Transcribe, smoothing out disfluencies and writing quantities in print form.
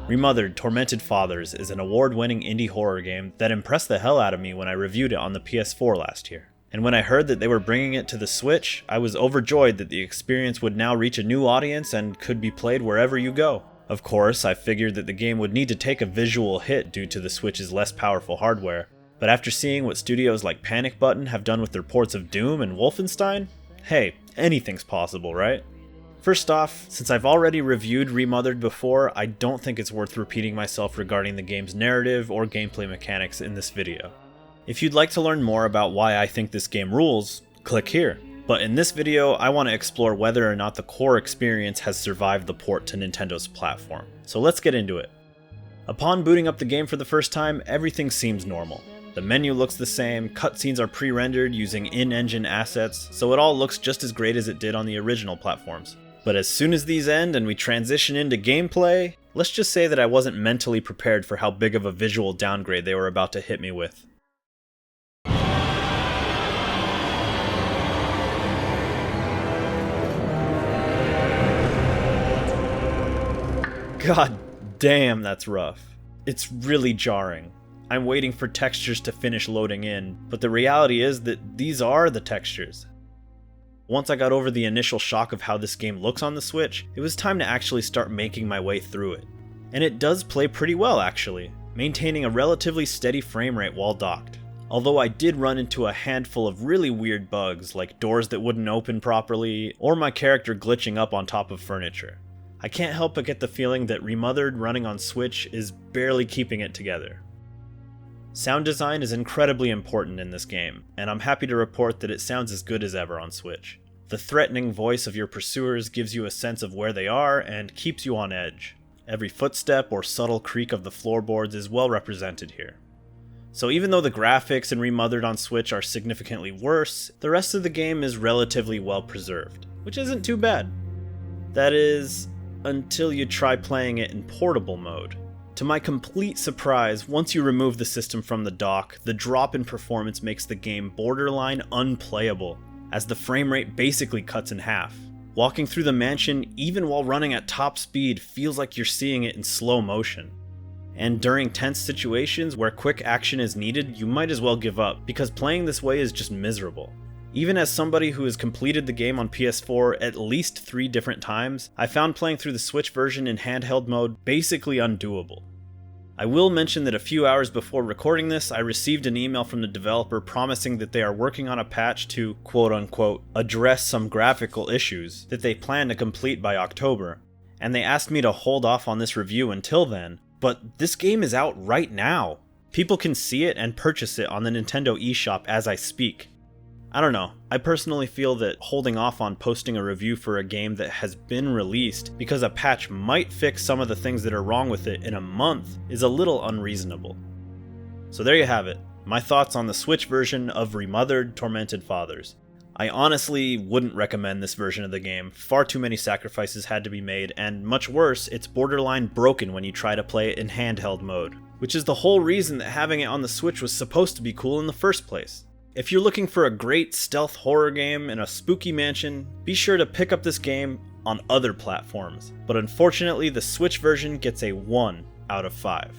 Remothered, Tormented Fathers is an award-winning indie horror game that impressed the hell out of me when I reviewed it on the PS4 last year. And when I heard that they were bringing it to the Switch, I was overjoyed that the experience would now reach a new audience and could be played wherever you go. Of course, I figured that the game would need to take a visual hit due to the Switch's less powerful hardware, but after seeing what studios like Panic Button have done with their ports of Doom and Wolfenstein, hey, anything's possible, right? First off, since I've already reviewed Remothered before, I don't think it's worth repeating myself regarding the game's narrative or gameplay mechanics in this video. If you'd like to learn more about why I think this game rules, click here. But in this video, I want to explore whether or not the core experience has survived the port to Nintendo's platform. So let's get into it. Upon booting up the game for the first time, everything seems normal. The menu looks the same, cutscenes are pre-rendered using in-engine assets, so it all looks just as great as it did on the original platforms. But as soon as these end and we transition into gameplay, let's just say that I wasn't mentally prepared for how big of a visual downgrade they were about to hit me with. God damn, that's rough. It's really jarring. I'm waiting for textures to finish loading in, but the reality is that these are the textures. Once I got over the initial shock of how this game looks on the Switch, it was time to actually start making my way through it. And it does play pretty well actually, maintaining a relatively steady frame rate while docked. Although I did run into a handful of really weird bugs, like doors that wouldn't open properly, or my character glitching up on top of furniture. I can't help but get the feeling that Remothered running on Switch is barely keeping it together. Sound design is incredibly important in this game, and I'm happy to report that it sounds as good as ever on Switch. The threatening voice of your pursuers gives you a sense of where they are and keeps you on edge. Every footstep or subtle creak of the floorboards is well represented here. So even though the graphics in Remothered on Switch are significantly worse, the rest of the game is relatively well preserved, which isn't too bad. That is, until you try playing it in portable mode. To my complete surprise, once you remove the system from the dock, the drop in performance makes the game borderline unplayable, as the frame rate basically cuts in half. Walking through the mansion, even while running at top speed, feels like you're seeing it in slow motion. And during tense situations where quick action is needed, you might as well give up, because playing this way is just miserable. Even as somebody who has completed the game on PS4 at least 3 different times, I found playing through the Switch version in handheld mode basically undoable. I will mention that a few hours before recording this, I received an email from the developer promising that they are working on a patch to quote-unquote address some graphical issues that they plan to complete by October, and they asked me to hold off on this review until then, but this game is out right now. People can see it and purchase it on the Nintendo eShop as I speak. I don't know, I personally feel that holding off on posting a review for a game that has been released because a patch might fix some of the things that are wrong with it in a month is a little unreasonable. So there you have it, my thoughts on the Switch version of Remothered Tormented Fathers. I honestly wouldn't recommend this version of the game, far too many sacrifices had to be made, and much worse, it's borderline broken when you try to play it in handheld mode, which is the whole reason that having it on the Switch was supposed to be cool in the first place. If you're looking for a great stealth horror game in a spooky mansion, be sure to pick up this game on other platforms, but unfortunately the Switch version gets a 1 out of 5.